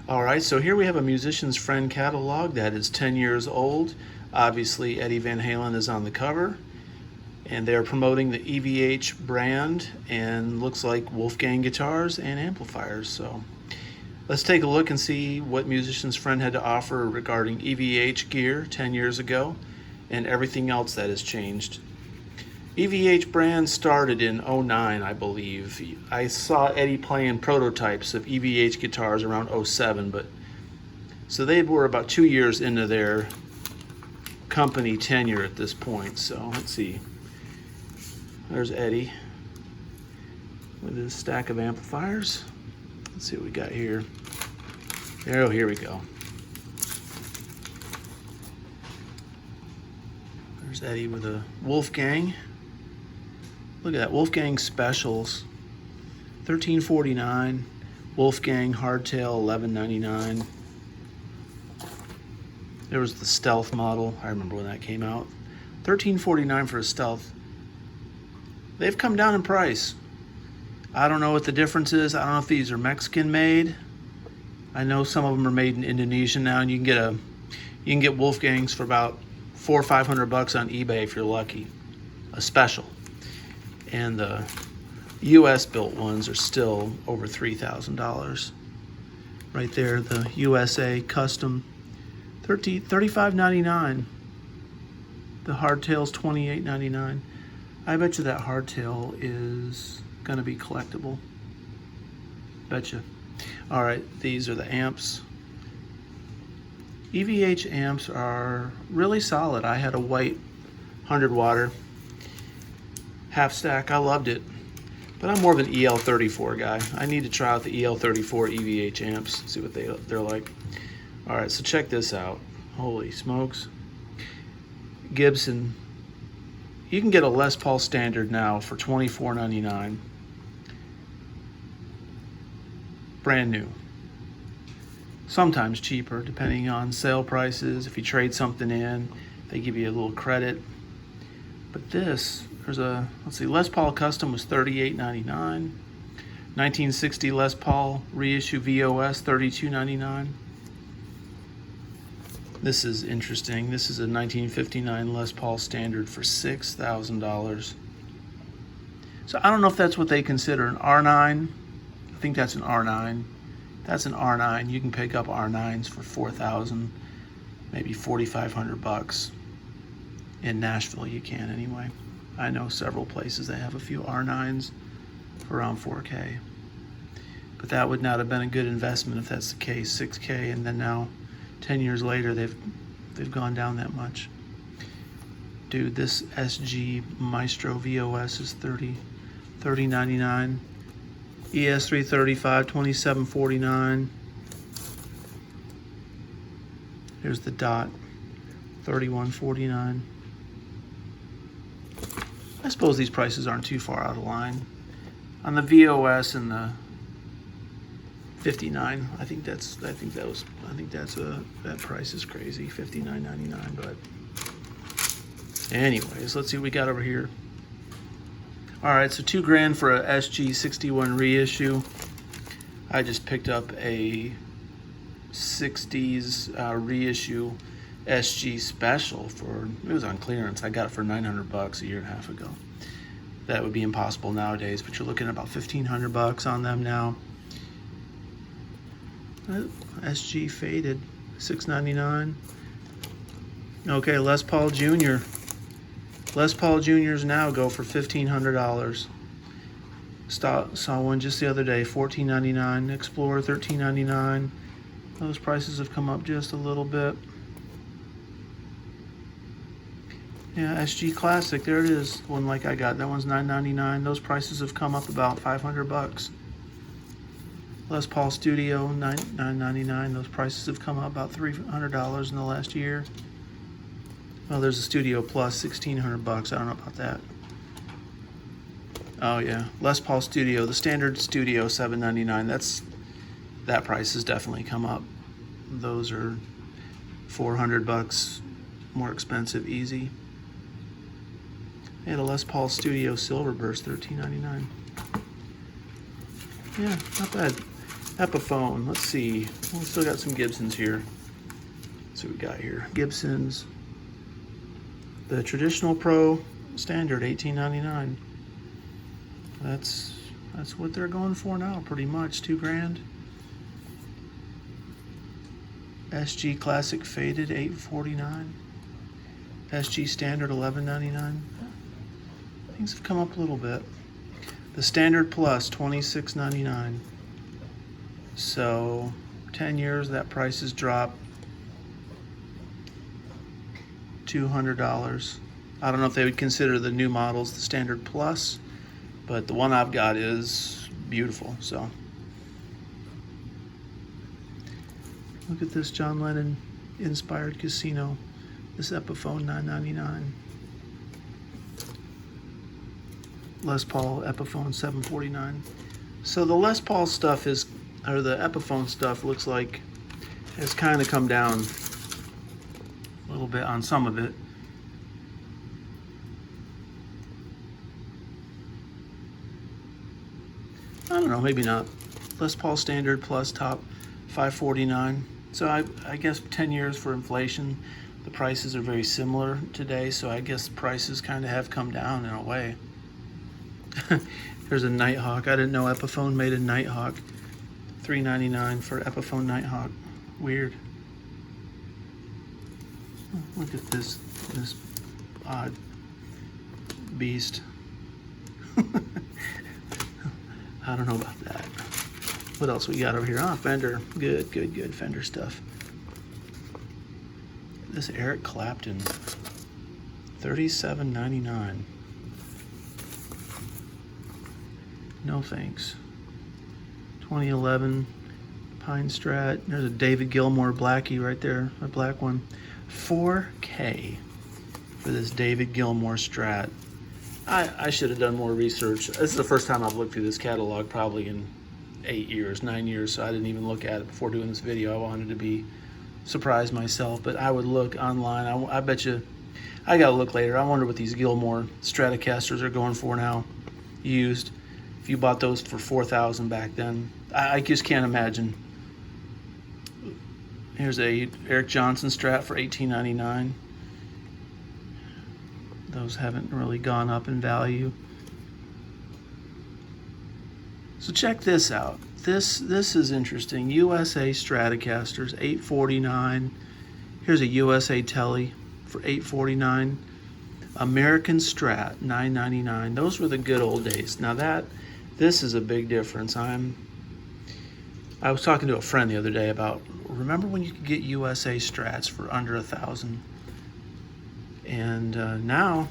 Alright, so here we have a musician's friend catalog that is 10 years old. Obviously Eddie Van Halen is on the cover, and they're promoting the EVH brand, and looks like Wolfgang guitars and amplifiers. So let's take a look and see what musician's friend had to offer regarding EVH gear 10 years ago and everything else that has changed. EVH brand started in '09, I believe. I saw Eddie playing prototypes of EVH guitars around '07, but so they were about 2 years into their company tenure at this point. So let's see. There's Eddie with his stack of amplifiers. Let's see what we got here. Oh, here we go. There's Eddie with a Wolfgang. Look at that, Wolfgang Specials, $13.49. Wolfgang Hardtail, $11.99. There was the Stealth model. I remember when that came out. $13.49 for a Stealth. They've come down in price. I don't know what the difference is. I don't know if these are Mexican made. I know some of them are made in Indonesia now, and you can get Wolfgangs for about $400 or $500 on eBay if you're lucky. A special. And the US built ones are still over $3,000. Right there, the USA custom, $35.99. The hardtail's $28.99. I bet you that hardtail is gonna be collectible. Betcha. All right, these are the amps. EVH amps are really solid. I had a white 100 watter half stack. I loved it, but I'm more of an EL34 guy. I need to try out the EL34 EVH amps, see what they're like. All right, so check this out. Holy smokes. Gibson. You can get a Les Paul Standard now for $24.99. Brand new. Sometimes cheaper, depending on sale prices. If you trade something in, they give you a little credit. But this, there's a, let's see, Les Paul Custom was $38.99. 1960 Les Paul Reissue Vos, $32.99. This is interesting. This is a 1959 Les Paul Standard for $6,000. So I don't know if that's what they consider an R9. I think that's an R9. That's an R9. You can pick up R9s for $4,000, maybe $4,500. In Nashville, you can anyway. I know several places that have a few R9s for around $4K. But that would not have been a good investment if that's the case. $6K, and then now 10 years later they've gone down that much. Dude, this SG Maestro VOS is $30.99. ES335, $27.49. Here's the Dot, $31.49. I suppose these prices aren't too far out of line. On the VOS and the 59, that price is crazy, $59.99. But anyways, let's see what we got over here. All right, so $2,000 for a SG61 reissue. I just picked up a 60s reissue SG special for, it was on clearance. I got it for $900 a year and a half ago. That would be impossible nowadays, but you're looking at about $1,500 on them now. SG faded, $6.99. Okay, Les Paul Jr. Les Paul Jr.'s now go for $1,500. Saw one just the other day, $14.99. Explorer, $13.99. Those prices have come up just a little bit. Yeah, SG Classic, there it is. One like I got, that one's $9.99. Those prices have come up about $500. Les Paul Studio, $9.99. Those prices have come up about $300 in the last year. Well, there's a Studio Plus, $1,600. I don't know about that. Oh yeah, Les Paul Studio, the standard Studio, $7.99. That price has definitely come up. Those are $400 more expensive, easy. They had a Les Paul Studio Silverburst, $13.99. Yeah, not bad. Epiphone, let's see. We still got some Gibsons here. Let's see what we got here. Gibsons. The traditional Pro standard, $18.99. That's what they're going for now, pretty much. $2,000. SG Classic Faded, $849. SG Standard, $11.99. Things have come up a little bit. The Standard Plus, $26.99. So 10 years, that price has dropped $200. I don't know if they would consider the new models the Standard Plus, but the one I've got is beautiful. So look at this John Lennon inspired Casino. This Epiphone, $9.99. Les Paul Epiphone, $7.49. So the Les Paul stuff is, or the Epiphone stuff, looks like has kind of come down a little bit on some of it. I don't know, maybe not. Les Paul Standard Plus top, $549. So I guess 10 years for inflation, the prices are very similar today, so I guess prices kind of have come down in a way. There's a Nighthawk. I didn't know Epiphone made a Nighthawk. $3.99 for Epiphone Nighthawk. Weird. Look at this odd beast. I don't know about that. What else we got over here? Ah, Fender. Good Fender stuff. This Eric Clapton, $37.99. No thanks. 2011 Pine Strat. There's a David Gilmour Blackie right there, a black one. $4K for this David Gilmour Strat. I should have done more research. This is the first time I've looked through this catalog probably in 8 years, 9 years, so I didn't even look at it before doing this video. I wanted to be surprised myself, but I would look online. I bet you, I gotta look later. I wonder what these Gilmour Stratocasters are going for now, used. If you bought those for $4,000 back then, I just can't imagine. Here's a Eric Johnson Strat for $18.99. Those haven't really gone up in value. So check this out. This is interesting. USA Stratocasters, $849. Here's a USA Tele for $849. American Strat, $9.99. Those were the good old days. Now this is a big difference. I was talking to a friend the other day about, remember when you could get USA Strats for under $1,000? And now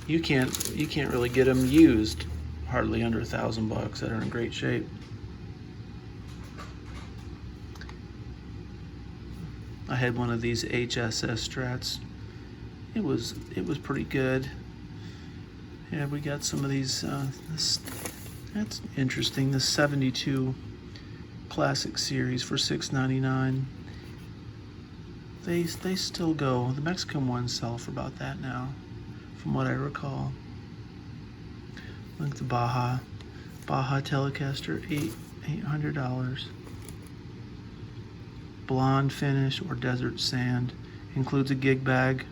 you can't really get them used hardly under $1,000 that are in great shape. I had one of these HSS Strats. It was pretty good. Yeah, we got some of these. That's interesting. The 72 Classic Series for $6.99. They still go. The Mexican ones sell for about that now, from what I recall. Look at the Baja Telecaster, $800. Blonde finish or desert sand. Includes a gig bag.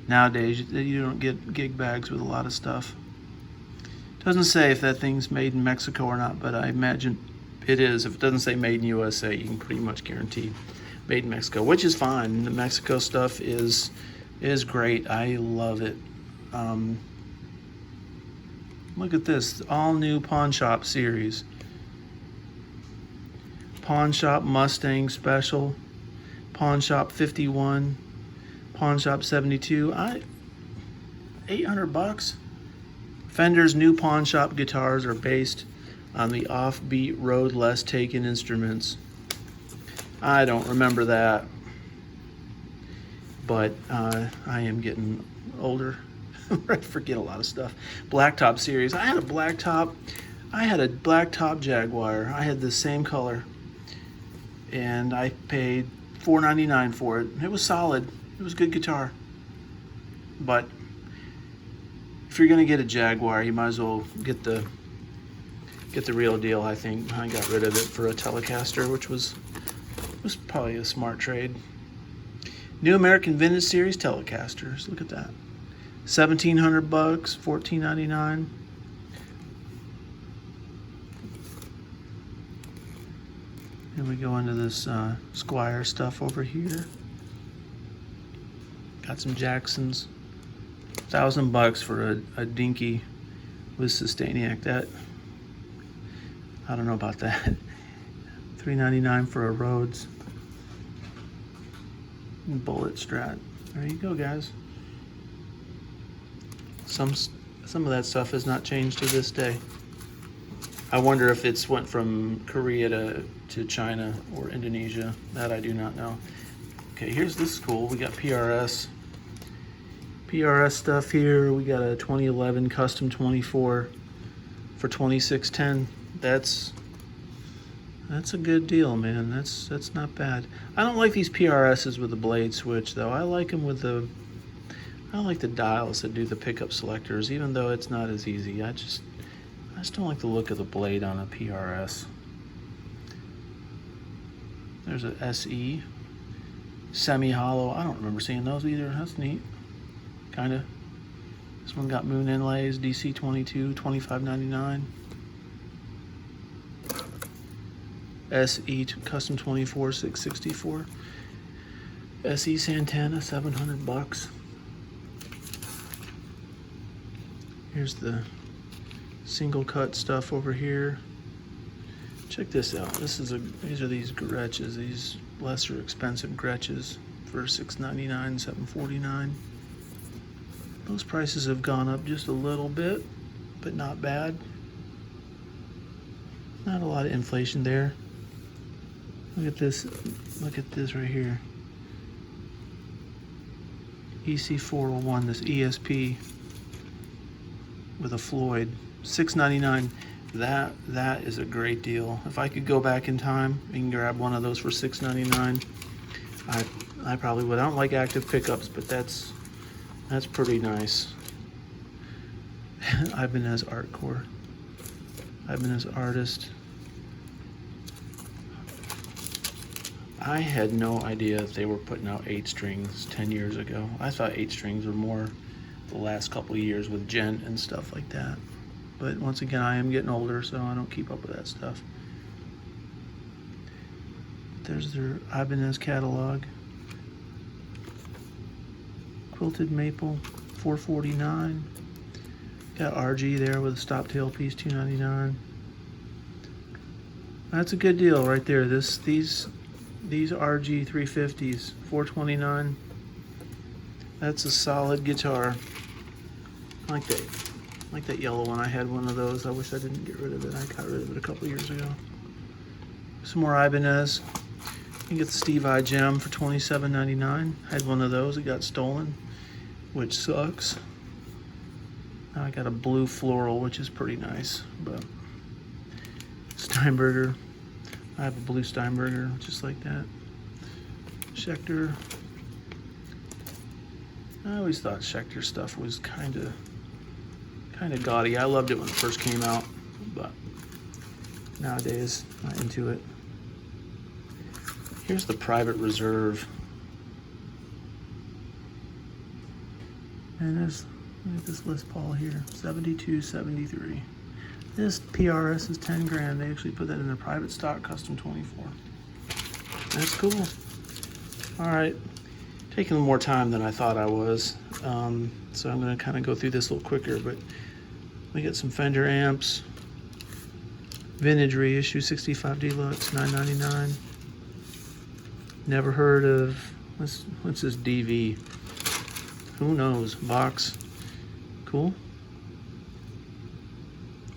Nowadays, you don't get gig bags with a lot of stuff. Doesn't say if that thing's made in Mexico or not, but I imagine it is. If it doesn't say made in USA, you can pretty much guarantee made in Mexico, which is fine. The Mexico stuff is great. I love it. Look at this, all new Pawn Shop series. Pawn Shop Mustang Special, Pawn Shop 51, Pawn Shop 72. $800. Fender's new Pawn Shop guitars are based on the offbeat Road Less Taken instruments. I don't remember that, but I am getting older. I forget a lot of stuff. Blacktop series. I had a blacktop Jaguar. I had the same color, and I paid $4.99 for it. It was solid. It was a good guitar. But if you're gonna get a Jaguar, you might as well get the get the real deal, I think. I got rid of it for a Telecaster, which was probably a smart trade. New American Vintage Series Telecasters. Look at that. $1,700, $14.99. And we go into this Squire stuff over here. Got some Jacksons. $1,000 for a dinky with Sustainiac. That, I don't know about that. $3.99 for a Rhodes Bullet Strat. There you go, guys. Some of that stuff has not changed to this day. I wonder if it's went from Korea to China or Indonesia. That I do not know. Okay, here's this cool. We got PRS stuff here. We got a 2011 Custom 24 for $26.10. That's a good deal, man. That's not bad. I don't like these PRSs with the blade switch though. I like them with the dials that do the pickup selectors, even though it's not as easy. I just don't like the look of the blade on a PRS. There's a SE semi-hollow. I don't remember seeing those either. That's neat. Kinda. This one got moon inlays, DC 22, $25.99. SE Custom 24, $664. SE Santana, $700. Here's the single cut stuff over here. Check this out. These are these Gretches, these lesser expensive Gretches for $6.99, $7.49. Those prices have gone up just a little bit, but not bad. Not a lot of inflation there. Look at this right here. EC401, this ESP with a Floyd, $6.99. That is a great deal. If I could go back in time and grab one of those for $6.99, I probably would. I don't like active pickups, but that's pretty nice. Ibanez Artcore. Ibanez Artist. I had no idea that they were putting out 8 strings 10 years ago. I thought 8 strings were more the last couple of years with Gent and stuff like that. But once again, I am getting older, so I don't keep up with that stuff. There's their Ibanez catalog. Quilted maple, $4.49. Got RG there with a stop tailpiece, $2.99. That's a good deal right there. These RG 350s, $4.29. That's a solid guitar. I like that yellow one. I had one of those. I wish I didn't get rid of it. I got rid of it a couple years ago. Some more Ibanez. You can get the Steve I Gem for $27.99. I had one of those. It got stolen, which sucks. Now I got a blue floral, which is pretty nice. But Steinberger. I have a blue Steinberger, just like that. Schecter. I always thought Schecter stuff was kind of gaudy. I loved it when it first came out, but nowadays not into it. Here's the Private Reserve. And look at this Les Paul here, 72.73. This PRS is 10 grand. They actually put that in their private stock, Custom 24. That's cool. All right, taking more time than I thought I was. So I'm gonna kind of go through this a little quicker, but we got some Fender amps. Vintage reissue 65 Deluxe, $9.99. Never heard of, what's this DV? Who knows? Box. Cool.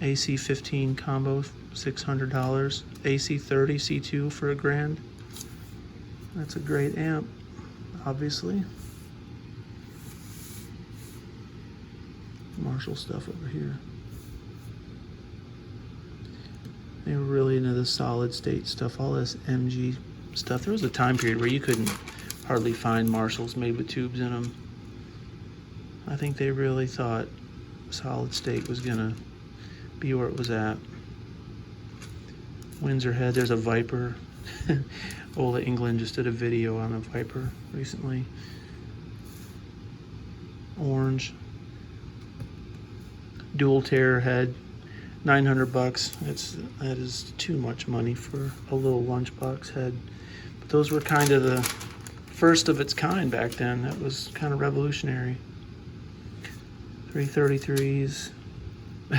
AC 15 combo, $600. AC 30 C2 for $1,000. That's a great amp, obviously. Marshall stuff over here. They were really into the solid state stuff, all this MG stuff. There was a time period where you couldn't hardly find Marshalls made with tubes in them. I think they really thought solid state was gonna be where it was at. Windsor head. There's a Viper. Ola England just did a video on a Viper recently. Orange. Dual tear head. 900 bucks. That is too much money for a little lunchbox head. But those were kind of the first of its kind back then. That was kind of revolutionary. 333s.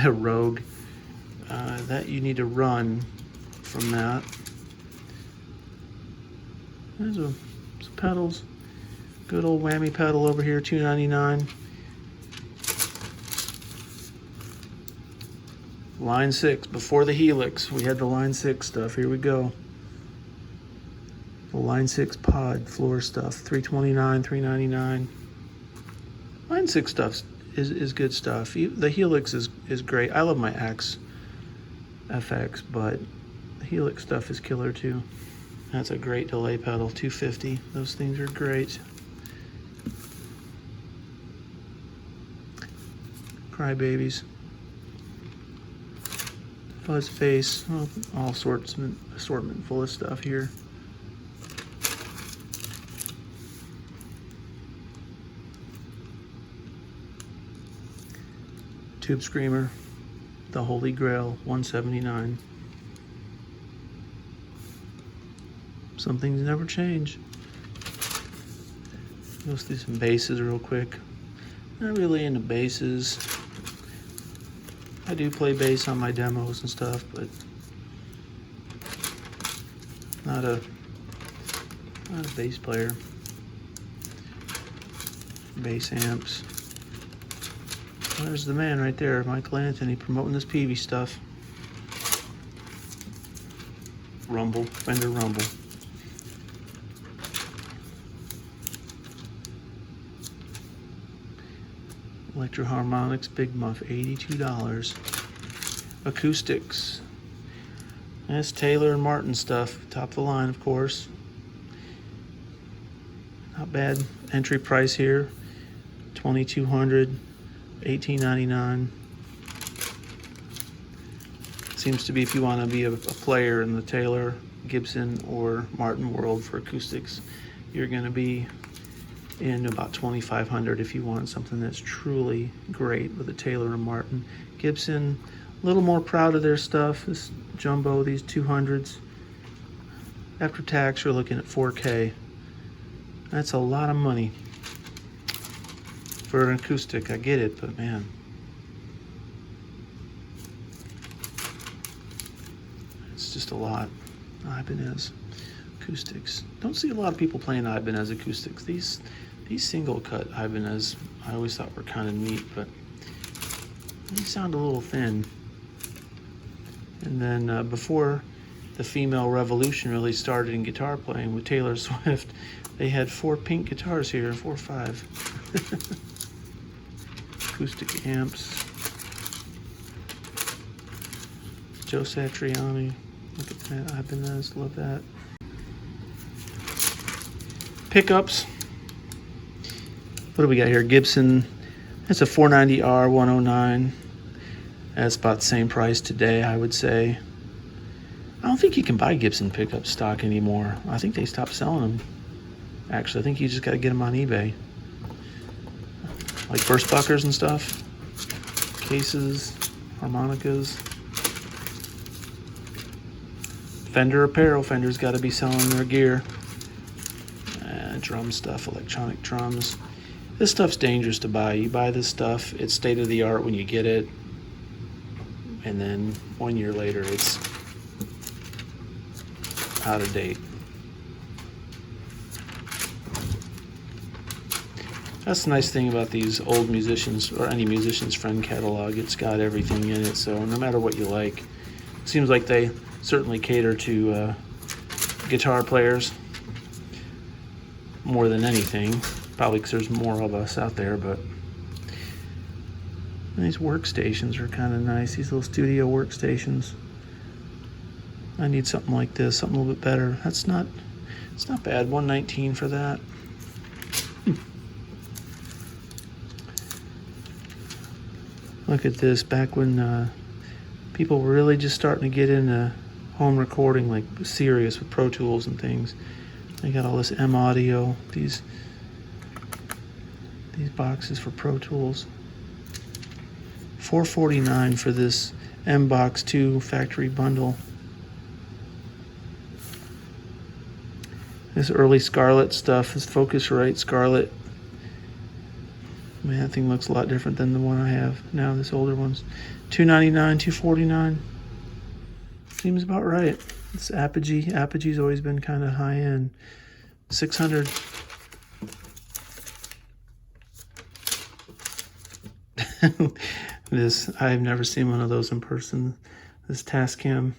Rogue. That you need to run from that. There's some pedals. Good old whammy pedal over here, $2.99. Line 6, before the Helix, we had the Line 6 stuff. Here we go. The Line 6 pod floor stuff, $329, $399. Line 6 stuff is good stuff. The Helix is great. I love my Axe FX, but the Helix stuff is killer too. That's a great delay pedal, $250. Those things are great. Crybabies. Fuzz face, all sorts of assortment full of stuff here. Tube Screamer, the Holy Grail, $179. Some things never change. Let's do some basses real quick. Not really into basses. I do play bass on my demos and stuff, but not a bass player. Bass amps. There's the man right there, Michael Anthony, promoting this Peavey stuff. Rumble, Fender Rumble. Electro Harmonics Big Muff, $82. Acoustics. That's Taylor and Martin stuff. Top of the line, of course. Not bad. Entry price here, $2,200, $18.99. Seems to be if you want to be a player in the Taylor, Gibson, or Martin world for acoustics, you're going to be in about $2,500 if you want something that's truly great with a Taylor and Martin. Gibson, a little more proud of their stuff. This jumbo, these 200s. After tax, you're looking at 4K. That's a lot of money for an acoustic. I get it, but man. It's just a lot. Ibanez acoustics. Don't see a lot of people playing Ibanez acoustics. These single cut Ibanez I always thought were kind of neat, but they sound a little thin. And then before the female revolution really started in guitar playing with Taylor Swift, they had 4 pink guitars here, 4 or 5. Acoustic amps. Joe Satriani. Look at that, Ibanez, love that. Pickups. What do we got here? Gibson. That's a 490R 109. That's about the same price today, I would say. I don't think you can buy Gibson pickup stock anymore. I think they stopped selling them. Actually, I think you just got to get them on eBay. Like burst buckers and stuff. Cases, harmonicas. Fender apparel. Fender's got to be selling their gear. Drum stuff, electronic drums. This stuff's dangerous to buy. You buy this stuff, it's state of the art when you get it, and then 1 year later it's out of date. That's the nice thing about these old musicians, or any musician's friend catalog. It's got everything in it, so no matter what you like. It seems like they certainly cater to guitar players more than anything, probably because there's more of us out there. But these workstations are kind of nice, these little studio workstations. I need something like this, something a little bit better. It's not bad. $119 for that. Look at this. Back when people were really just starting to get into home recording, like serious with Pro Tools and things. I got all this M Audio, these boxes for Pro Tools. $4.49 for this M Box 2 factory bundle. This early Scarlett stuff, this Focusrite Scarlett. Man, that thing looks a lot different than the one I have now. This older one's $2.99, $2.49. Seems about right. This Apogee. Apogee's always been kind of high end. $600. This, I've never seen one of those in person. This Tascam,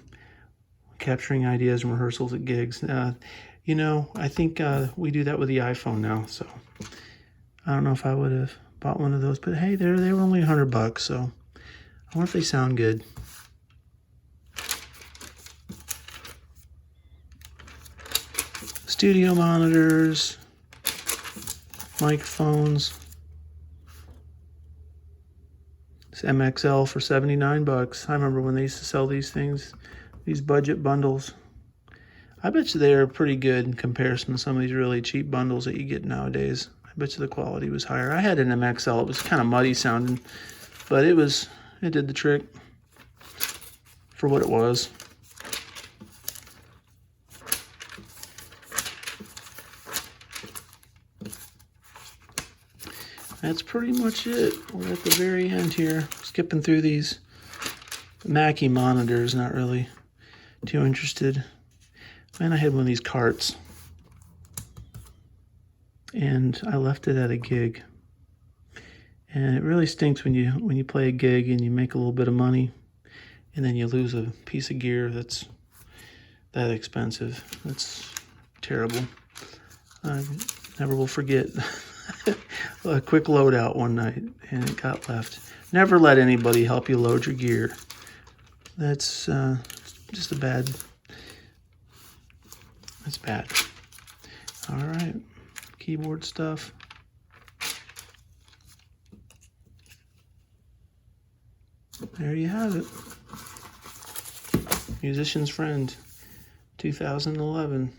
capturing ideas and rehearsals at gigs. You know, I think we do that with the iPhone now, so I don't know if I would have bought one of those, but hey, they were only $100, so I wonder if they sound good. Studio monitors, microphones. This MXL for $79. I remember when they used to sell these things, these budget bundles. I bet you they're pretty good in comparison to some of these really cheap bundles that you get nowadays. I bet you the quality was higher. I had an MXL. It was kind of muddy sounding, but it did the trick for what it was. That's pretty much it. We're at the very end here. Skipping through these Mackie monitors, not really too interested. Man, I had one of these carts, and I left it at a gig. And it really stinks when you play a gig and you make a little bit of money, and then you lose a piece of gear that's that expensive. That's terrible. I never will forget a quick loadout one night, and it got left. Never let anybody help you load your gear. That's just that's bad. All right, keyboard stuff. There you have it. Musician's Friend, 2011.